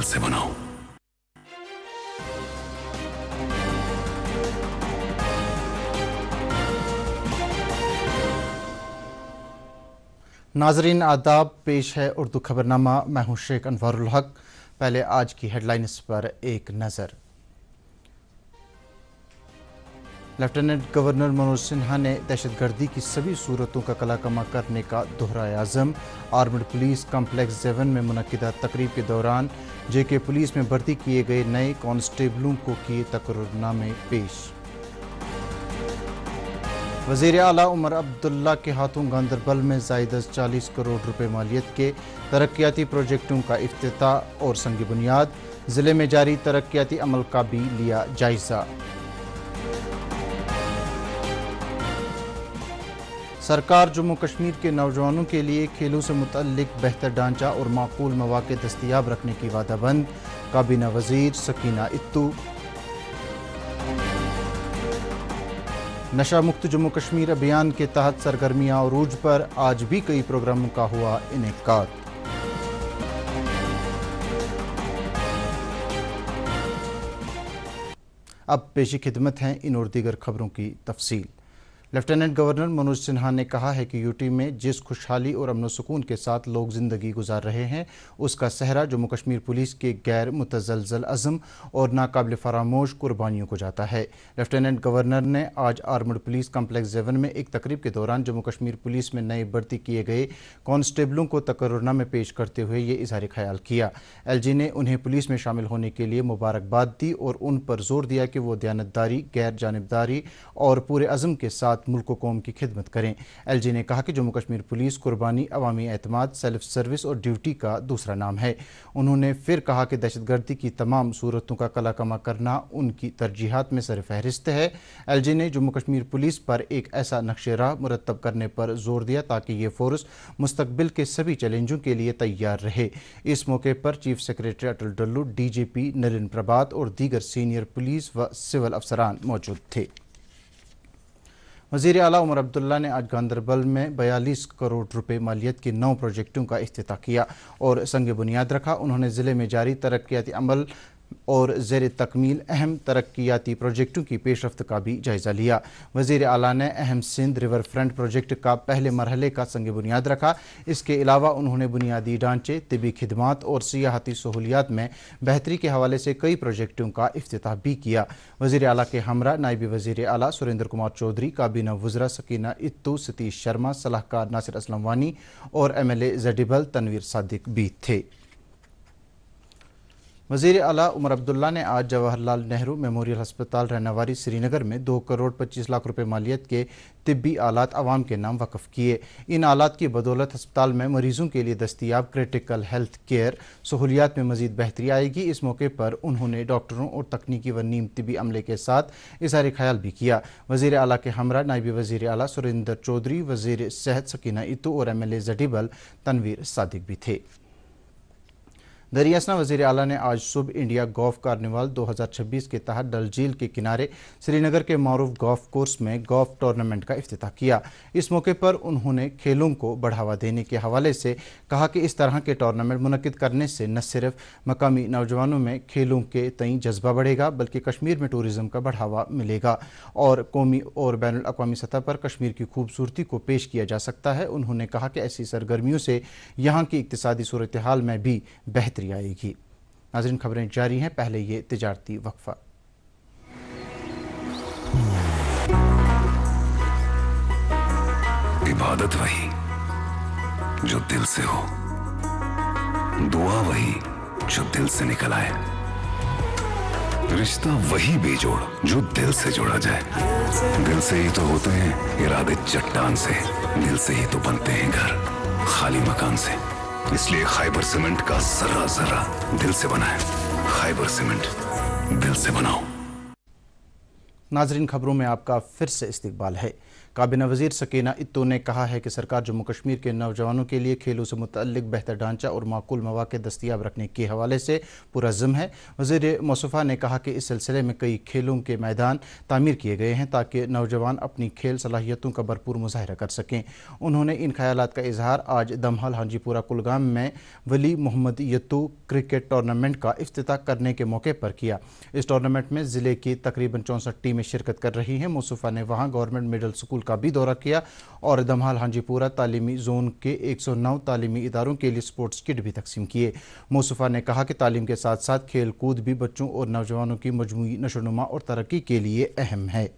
से बनाओ। नाजरीन आदाब, पेश है उर्दू खबरनामा। मैं हूं शेख अनवारुल हक। पहले आज की हेडलाइंस पर एक नज़र। लेफ्टिनेंट गवर्नर मनोज सिन्हा ने दहशतगर्दी की सभी सूरतों का कलाकमा करने का दोहराया अज़म। आर्मड पुलिस कम्प्लेक्स 7 में मुनक्किदा तकरीब के दौरान जेके पुलिस में भर्ती किए गए नए कांस्टेबलों को किए तकर्रुरनामे पेश। वज़ीर आला उमर अब्दुल्ला के हाथों गांदरबल में ज़ायद 40 करोड़ रुपए मालियत के तरक्याती प्रोजेक्टों का इफ्तिताह और संग बुनियाद। ज़िले में जारी तरक्याती अमल का भी लिया जायज़ा। सरकार जम्मू कश्मीर के नौजवानों के लिए खेलों से मुतल्लिक बेहतर ढांचा और माकूल मौक़े दस्तयाब रखने की वादाबंद। काबीना वज़ीर सकीना इत्तू। नशा मुक्त जम्मू कश्मीर अभियान के तहत सरगर्मियां अरूज पर, आज भी कई प्रोग्रामों का हुआ इनेकाद। अब पेशी खिदमत हैं इन और दीगर खबरों की तफसील। लेफ्टिनेंट गवर्नर मनोज सिन्हा ने कहा है कि यूटी में जिस खुशहाली और अमन सुकून के साथ लोग ज़िंदगी गुजार रहे हैं, उसका सहरा जम्मू कश्मीर पुलिस के गैर मुतज़लज़ल अज़म और नाकाबिल फरामोश कुर्बानियों को जाता है। लेफ्टिनेंट गवर्नर ने आज आर्मड पुलिस कम्प्लेक्स 7 में एक तकरीब के दौरान जम्मू कश्मीर पुलिस में नए भर्ती किए गए कांस्टेबलों को तकर्रुरनामे पेश करते हुए ये इज़हार ख्याल किया। एलजी ने उन्हें पुलिस में शामिल होने के लिए मुबारकबाद दी और उन पर जोर दिया कि वो दयानतदारी, गैर जानिबदारी और पूरे अज़म के साथ मुल्क को कौम की खिदमत करें। एलजी ने कहा कि जम्मू कश्मीर पुलिस कुर्बानी, अवामी एतमाद, सेल्फ सर्विस और ड्यूटी का दूसरा नाम है। उन्होंने फिर कहा कि दहशतगर्दी की तमाम सूरतों का कलाकमा करना उनकी तरजीहात में सरफहरिस्त है। एलजी ने जम्मू कश्मीर पुलिस पर एक ऐसा नक्शे राह मुरतब करने पर जोर दिया ताकि ये फोर्स मुस्तकबिल के सभी चैलेंजों के लिए तैयार रहे। इस मौके पर चीफ सेक्रेटरी अटल डल्लू, डीजीपी नलिन प्रभात और दीगर सीनियर पुलिस व सिविल अफसरान मौजूद थे। वज़ीर आला उमर अब्दुल्ला ने आज गांदरबल में 42 करोड़ रुपए मालियत के 9 प्रोजेक्टों का इफ्तिताह किया और संग बुनियाद रखा। उन्होंने ज़िले में जारी तरक्याती अमल और ज़ेर तकमील अहम तरक्याती प्रोजेक्टों की पेशरफ्त का भी जायज़ा लिया। वज़ीर आला ने अहम सिंध रिवर फ्रंट प्रोजेक्ट का पहले मरहले का संग बुनियाद रखा। इसके अलावा उन्होंने बुनियादी ढांचे, तिबी खिदमात और सियाहती सहूलियात में बेहतरी के हवाले से कई प्रोजेक्टों का इफ्तिताह भी किया। वज़ीर आला के हमरा नायब वज़ीर आला सुरेंद्र कुमार चौधरी, काबीना वज़रा सकीना इत्तू, सतीश शर्मा, सलाहकार नासिर असलम वानी और MLA जडीबल तनवीर सादिक भी थे। वज़ीर आला उमर अब्दुल्ला ने आज जवाहरलाल नेहरू मेमोरियल हस्पताल रहनावारी श्रीनगर में 2 करोड़ 25 लाख रुपए मालियत के तिब्बी आलात आवाम के नाम वक़फ़ किए। इन आलात की बदौलत हस्पताल में मरीज़ों के लिए दस्तियाब क्रिटिकल हेल्थ केयर सहूलियात में मज़ीद बेहतरी आएगी। इस मौके पर उन्होंने डॉक्टरों और तकनीकी व नीम तिबी अमले के साथ इज़हार ख्याल भी किया। वज़ीर आला के हमरा नायब वज़ीर आला सुरेंद्र चौधरी, वज़ीर सेहत सकीना इत्तू और MLA जडीबल तनवीर सादिक भी थे। दरियासना वज़ीर आला ने आज सुबह इंडिया गोल्फ कार्निवाल 2026 के तहत डल झील के किनारे श्रीनगर के मारूफ गोल्फ कोर्स में गोल्फ टूर्नामेंट का इफ्तिताह किया। इस मौके पर उन्होंने खेलों को बढ़ावा देने के हवाले से कहा कि इस तरह के टूर्नामेंट मुनक्किद करने से न सिर्फ मकामी नौजवानों में खेलों के तई जज्बा बढ़ेगा बल्कि कश्मीर में टूरिज़म का बढ़ावा मिलेगा और कौमी और बैनुल अक़वामी सतह पर कश्मीर की खूबसूरती को पेश किया जा सकता है। उन्होंने कहा कि ऐसी सरगर्मियों से यहाँ की इक़्तिसादी सूरत हाल में भी बेहतरी आएगी। नाज़रीन, खबरें जारी हैं, पहले ये तिजारती वक्फा। इबादत वही जो दिल से हो, दुआ वही जो दिल से निकल आए, रिश्ता वही बेजोड़ जो दिल से जोड़ा जाए। दिल से ही तो होते हैं इरादे चट्टान से, दिल से ही तो बनते हैं घर खाली मकान से। इसलिए खैबर सीमेंट का जर्रा जर्रा दिल से बना है। खैबर सीमेंट, दिल से बनाओ। नाजरीन, खबरों में आपका फिर से इस्तकबाल है। काबीना वज़ीर सकीना इत्तो ने कहा है कि सरकार जम्मू कश्मीर के नौजवानों के लिए खेलों से मुतल्लिक बेहतर ढांचा और माकूल मौक़े दस्तयाब रखने के हवाले से पुरज़्म है। वज़ीर मौसूफ़ा ने कहा कि इस सिलसिले में कई खेलों के मैदान तामीर किए गए हैं ताकि नौजवान अपनी खेल सलाहियतों का भरपूर मुज़ाहरा कर सकें। उन्होंने इन ख्यालात का इजहार आज दमहल हाजीपुरा कुलगाम में वली मोहम्मद यत्तू क्रिकेट टूर्नामेंट का इफ्तिताह करने के मौके पर किया। इस टूर्नामेंट में ज़िले की तकरीबन 64 टीमें शिरकत कर रही हैं। मौसूफ़ा ने वहां गवर्नमेंट मिडल स्कूल का भी दौरा किया और दमहल हाजीपुरा तालीमी जोन के 109 तालीमी इदारों के लिए स्पोर्ट्स किट भी तकसीम किए। मौसूफ़ा ने कहा कि तालीम के साथ साथ खेल कूद भी बच्चों और नौजवानों की मजमूई नशोनुमा और तरक्की के लिए अहम है।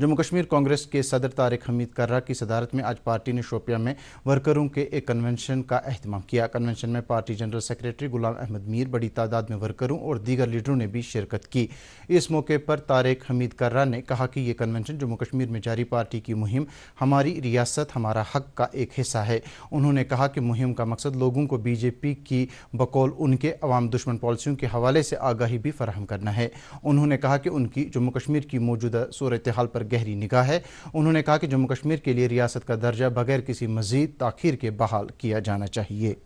जम्मू कश्मीर कांग्रेस के सदर तारिक हमीद कर्रा की सदारत में आज पार्टी ने शोपियां में वर्करों के एक कन्वेंशन का एहतमाम किया। कन्वेंशन में party general secretary Ghulam Ahmad Mir, बड़ी तादाद में वर्करों और दीगर लीडरों ने भी शिरकत की। इस मौके पर तारिक हमीद कर्रा ने कहा कि ये कन्वेंशन जम्मू कश्मीर में जारी पार्टी की मुहिम हमारी रियासत हमारा हक का एक हिस्सा है। उन्होंने कहा कि मुहिम का मकसद लोगों को बीजेपी की बकौल उनके अवाम दुश्मन पॉलिसियों के हवाले से आगाही भी फराहम करना है। उन्होंने कहा कि उनकी जम्मू कश्मीर की मौजूदा सूरत हाल पर गहरी निगाह है। उन्होंने कहा कि जम्मू कश्मीर के लिए रियासत का दर्जा बगैर किसी मजीद ताखीर के बहाल किया जाना चाहिए।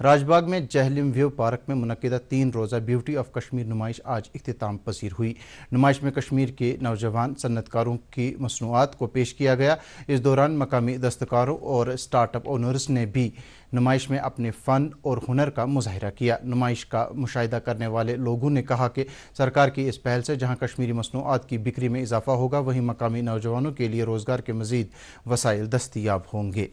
राजबाग में जहलिम व्यू पार्क में मुनक्किदा 3 रोज़ा ब्यूटी ऑफ कश्मीर नुमाइश आज इख्तिताम पसीर हुई। नुमाइश में कश्मीर के नौजवान सन्नतकारों की मसनूआत को पेश किया गया। इस दौरान मकामी दस्तकारों और स्टार्टअप ओनर्स ने भी नुमाइश में अपने फ़न और हुनर का मुजाहिरा किया। नुमाइश का मुशाहिदा करने वाले लोगों ने कहा कि सरकार की इस पहल से जहां कश्मीरी मसनूआत की बिक्री में इजाफा होगा, वहीं मकामी नौजवानों के लिए रोज़गार के मज़ीद वसाइल दस्तयाब होंगे।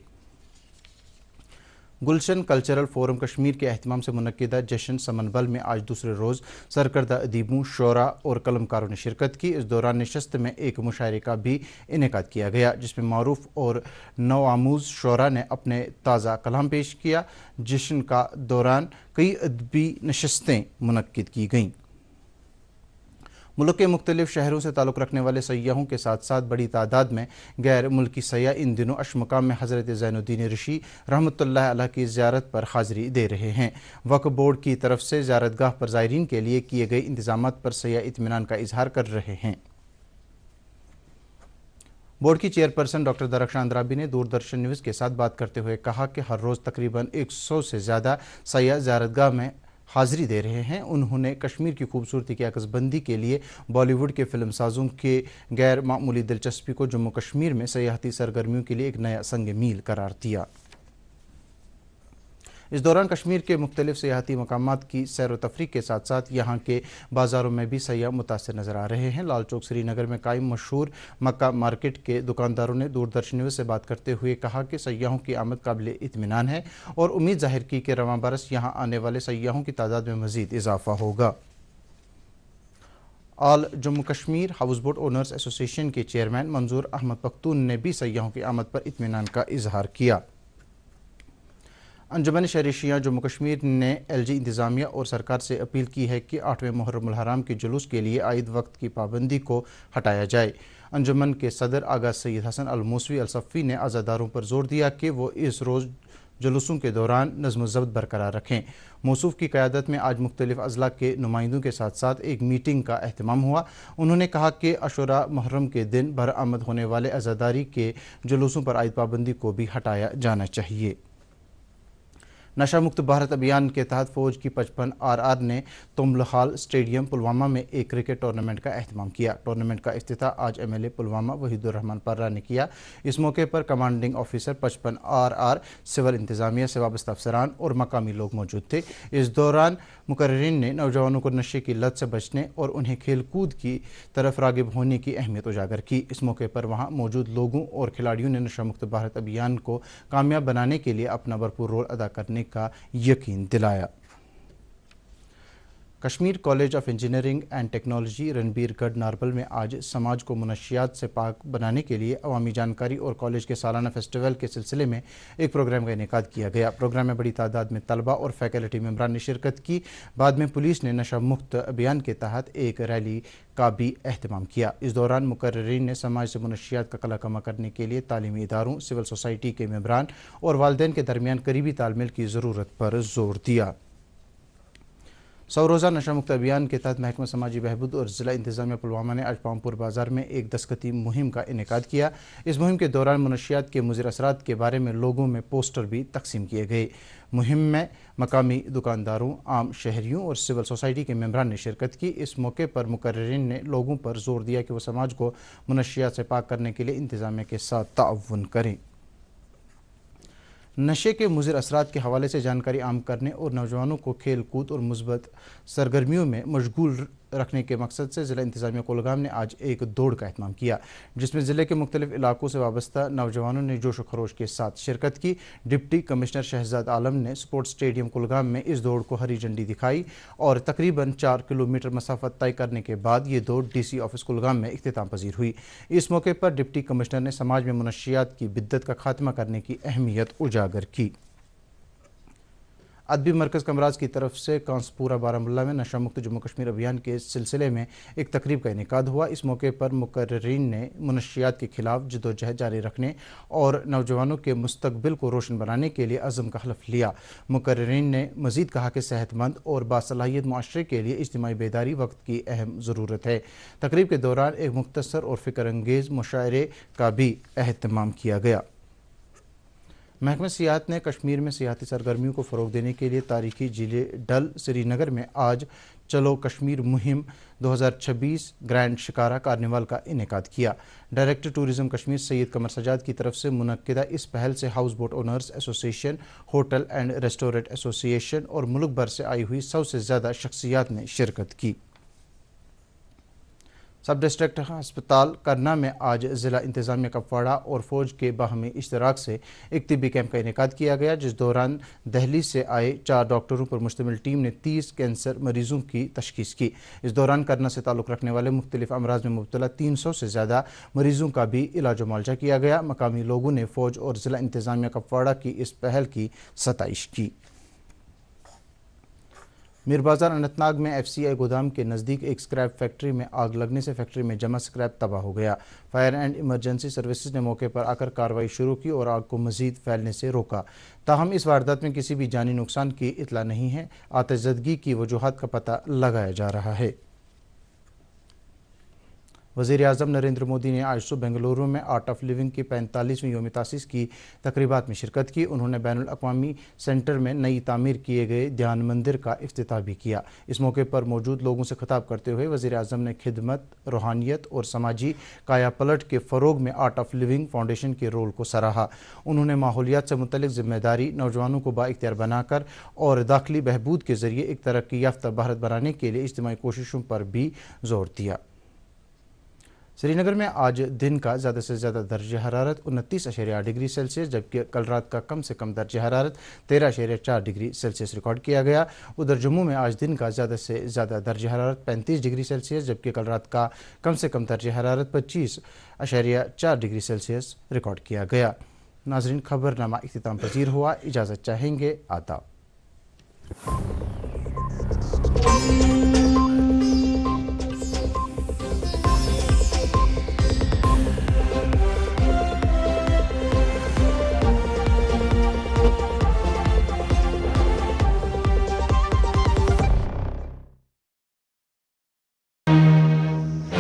गुलशन कल्चरल फोरम कश्मीर के एहतमाम से मुनक्किदा जश्न समनबल में आज दूसरे रोज़ सरकर्दा अदीबों, शोरा और कलमकारों ने शिरकत की। इस दौरान नशस्त में एक मुशायरे का भी इनेकाद किया गया, जिसमें मारूफ और नौआमूज़ शोरा ने अपने ताज़ा कलाम पेश किया। जश्न का दौरान कई अदबी नशस्तें मुनक्किद की गईं। मुल्क के मुख्तलिफ शहरों से ताल्लुक़ रखने वाले सयाहों के साथ साथ बड़ी तादाद में गैर मुल्की सयाह इन दिनों अशमकाम में हज़रत ज़ैनुद्दीन ऋषि रहमतुल्लाह अलैह की ज़ियारत पर हाज़िरी दे रहे हैं। वक्फ़ बोर्ड की तरफ से ज़ियारतगाह पर ज़ायरीन के लिए किए गए इंतज़ामात पर सयाह इत्मीनान का इजहार कर रहे हैं। बोर्ड की चेयरपर्सन डॉक्टर दरख्शान अंद्राबी ने दूरदर्शन न्यूज़ के साथ बात करते हुए कहा कि हर रोज़ तकरीबन 100 से ज़्यादा सयाह ज़ियारतगाह में हाज़िरी दे रहे हैं। उन्होंने कश्मीर की खूबसूरती की अक्सबंदी के लिए बॉलीवुड के फिल्म साजों के गैर मामूली दिलचस्पी को जम्मू कश्मीर में सयाहती सरगर्मियों के लिए एक नया संग मील करार दिया। इस दौरान कश्मीर के मुख्तलिफ सियाहती मकामात की सैर व तफरीह के साथ साथ यहाँ के बाज़ारों में भी सयाह मुतासर नज़र आ रहे हैं। लाल चौक श्रीनगर में कायम मशहूर मक्का मार्केट के दुकानदारों ने दूरदर्शन न्यूज़ से बात करते हुए कहा कि सयाहों की आमद काबिल इत्मीनान है और उम्मीद जाहिर की कि रवां बरस यहाँ आने वाले सयाहों की तादाद में मज़ीद इजाफा होगा। All Jammu Kashmir house boat owners association के चेयरमैन मंजूर अहमद पख्तून ने भी सयाहों की आमद पर इत्मीनान का इजहार किया। अंजुमन शहरी शिया जम्मू कश्मीर ने एलजी इंतज़ामिया और सरकार से अपील की है कि 8वें मुहर्रम हराम के जुलूस के लिए आयद वक्त की पाबंदी को हटाया जाए। अंजुमन के सदर आगा सैयद हसन अल मूसवी अल सफ़ी ने आज़ादारों पर जोर दिया कि वो इस रोज़ जुलूसों के दौरान नज़्म ज़ब्त बरकरार रखें। मौसूफ़ की क़यादत में आज मुख्तलिफ अज़ला के नुमाइंदों के साथ साथ एक मीटिंग का अहतमाम हुआ। उन्होंने कहा कि अशुरा मुहर्रम के दिन बरआमद होने वाले आज़ादारी के जुलूसों पर आयद पाबंदी को भी हटाया जाना चाहिए। नशा मुक्त भारत अभियान के तहत फ़ौज की 55 RR ने तुमलहाल स्टेडियम पुलवामा में एक क्रिकेट टूर्नामेंट का अहतमाम किया। टूर्नामेंट का इफ्तिताह आज MLA पुलवामा वहीदुर रहमान पर्रा ने किया। इस मौके पर कमांडिंग ऑफिसर 55 RR, सिविल इंतज़ामिया से वाबस्ता अफसरान और मकामी लोग मौजूद थे। इस दौरान मुकर्रिरीन ने नौजवानों को नशे की लत से बचने और उन्हें खेल कूद की तरफ राग़िब होने की अहमियत उजागर की। इस मौके पर वहाँ मौजूद लोगों और खिलाड़ियों ने नशा मुक्त भारत अभियान को कामयाब बनाने के लिए अपना भरपूर रोल अदा करने का यकीन दिलाया। Kashmir college of engineering and technology Ranbirgarh Narbal में आज समाज को मुनशियात से पाक बनाने के लिए अवामी जानकारी और कॉलेज के सालाना फेस्टिवल के सिलसिले में एक प्रोग्राम का इनेकाद किया गया। प्रोग्राम में बड़ी तादाद में तलबा और फैकल्टी मेंबरान ने शिरकत की। बाद में पुलिस ने नशा मुक्त अभियान के तहत एक रैली का भी अहतमाम किया। इस दौरान मुकर्रिरीन ने समाज से मुनशियात का कला कमा करने के लिए तालीमी इदारों, सिविल सोसाइटी के मेंबरान और वालिदैन के दरमियान करीबी तालमेल की ज़रूरत पर जोर दिया। 100 रोज़ा नशा मुक्त अभियान के तहत महकमा समाजी बहबूद और ज़िला इंतज़ामिया पुलवामा ने आज पामपुर बाज़ार में एक दस्तखती मुहिम का इनेकाद किया। इस मुहिम के दौरान मनशियात के मुज़िर असरात के बारे में लोगों में पोस्टर भी तकसीम किए गए। मुहिम में मकामी दुकानदारों, आम शहरियों और सिविल सोसाइटी के मेंबरान ने शिरकत की। इस मौके पर मुकर्रिरीन ने लोगों पर जोर दिया कि वह समाज को मनशियात से पाक करने के लिए इंतज़ामिया के साथ ताअवुन करें। नशे के मुज़िर असरात के हवाले से जानकारी आम करने और नौजवानों को खेल कूद और मुस्बत सरगर्मियों में मशगूल रखने के मकसद से ज़िला इंतज़ामिया कुलगाम ने आज एक दौड़ का एहतमाम किया, जिसमें ज़िले के मुख्तलिफ इलाकों से वाबस्ता नौजवानों ने जोश व खरोश के साथ शिरकत की। डिप्टी कमिश्नर शहजाद आलम ने स्पोर्ट्स स्टेडियम कुलगाम में इस दौड़ को हरी झंडी दिखाई और तकरीबन 4 किलोमीटर मसाफत तय करने के बाद ये दौड़ DC ऑफिस कुलगाम में इख्तिताम पजीर हुई। इस मौके पर डिप्टी कमिश्नर ने समाज में मुनशियात की बिद्दत का खात्मा करने की अहमियत उजागर की। अदबी मरकज़ कमराज की तरफ से कांसपुरा बारामुल्ला में नशा मुक्त जम्मू कश्मीर अभियान के सिलसिले में एक तकरीब का इनेकाद हुआ। इस मौके पर मुकर्रिरीन ने मुनशियात के खिलाफ जदोजहद जारी रखने और नौजवानों के मुस्तकबिल को रोशन बनाने के लिए अज़म का हलफ लिया। मुकर्रिरीन ने मज़ीद कहा कि सेहतमंद और बासलाहियत मुआशरे के लिए इज्तिमाई बेदारी वक्त की अहम ज़रूरत है। तकरीब के दौरान एक मुख्तसर और फ़िक्र अंगेज़ मुशायरे का भी एहतमाम किया गया। महकमा सियाहत ने कश्मीर में सियाहती सरगर्मियों को फ़रोग़ देने के लिए तारीखी जिले डल श्रीनगर में आज चलो कश्मीर मुहिम 2026 ग्रैंड शिकारा कार्निवाल का इनेकाद किया। डायरेक्टर टूरिज़म कश्मीर सैयद कमर सजाद की तरफ से मुनक्किदा इस पहल से house boat owners association, hotel and restaurant association और मुल्क भर से आई हुई 100 से ज़्यादा शख्सियात ने शिरकत की। सब डिस्ट्रिक्ट हस्पताल करना में आज ज़िला इंतज़ामिया कपवाड़ा और फ़ौज के बाहमी इश्तराक से एक तिब्बी कैंप का इनेकाद किया गया, जिस दौरान दिल्ली से आए 4 डॉक्टरों पर मुश्तमिल टीम ने 30 कैंसर मरीज़ों की तशख़ीस की। इस दौरान करना से ताल्लुक़ रखने वाले मुख्तलिफ अमराज में मुब्तला 300 से ज़्यादा मरीज़ों का भी इलाज मुआलजा किया गया। मकामी लोगों ने फ़ौज और ज़िला इंतज़ामिया कपवाड़ा की इस पहल की सताइश की। मीर बाज़ार अनंतनाग में FCI गोदाम के नज़दीक एक स्क्रैप फैक्ट्री में आग लगने से फैक्ट्री में जमा स्क्रैप तबाह हो गया। फायर एंड इमरजेंसी सर्विसेज ने मौके पर आकर कार्रवाई शुरू की और आग को मज़ीद फैलने से रोका। ताहम इस वारदात में किसी भी जानी नुकसान की इतला नहीं है। आतिशज़दगी की वजूहात का पता लगाया जा रहा है। वज़ीर आज़म नरेंद्र मोदी ने आज सुबह बेंगलुरु में आर्ट ऑफ लिविंग की 45वीं यौम तासीस की तकरीबात में शिरकत की। उन्होंने बैनुल अक़वामी सेंटर में नई तामीर किए गए ध्यान मंदिर का इफ्तिताह भी किया। इस मौके पर मौजूद लोगों से खिताब करते हुए वज़ीर आज़म ने खिदमत, रूहानियत और समाजी काया पलट के फ़रोग़ में आर्ट ऑफ लिविंग फाउंडेशन के रोल को सराहा। उन्होंने माहौलियात से मुतल्लिक़ ज़िम्मेदारी नौजवानों को बाइख्तियार बनाकर और दाखिली बहबूद के ज़रिए एक तरक्की याफ्ता भारत बनाने के लिए इज्तिमाई कोशिशों पर भी जोर दिया। श्रीनगर में आज दिन का ज़्यादा से ज़्यादा दर्ज हरारत 29.8 डिग्री सेल्सियस, जबकि कल रात का कम से कम दर्ज हरारत 13.4 डिग्री सेल्सियस रिकॉर्ड किया गया। उधर जम्मू में आज दिन का ज़्यादा से ज़्यादा दर्ज हरारत 35 डिग्री सेल्सियस, जबकि कल रात का कम से कम दर्ज हरारत 25.4 डिग्री सेल्सियस रिकॉर्ड किया गया। नाज़रीन, खबरनामा इख्तिताम पजीर हुआ। इजाज़त चाहेंगे। आदाब।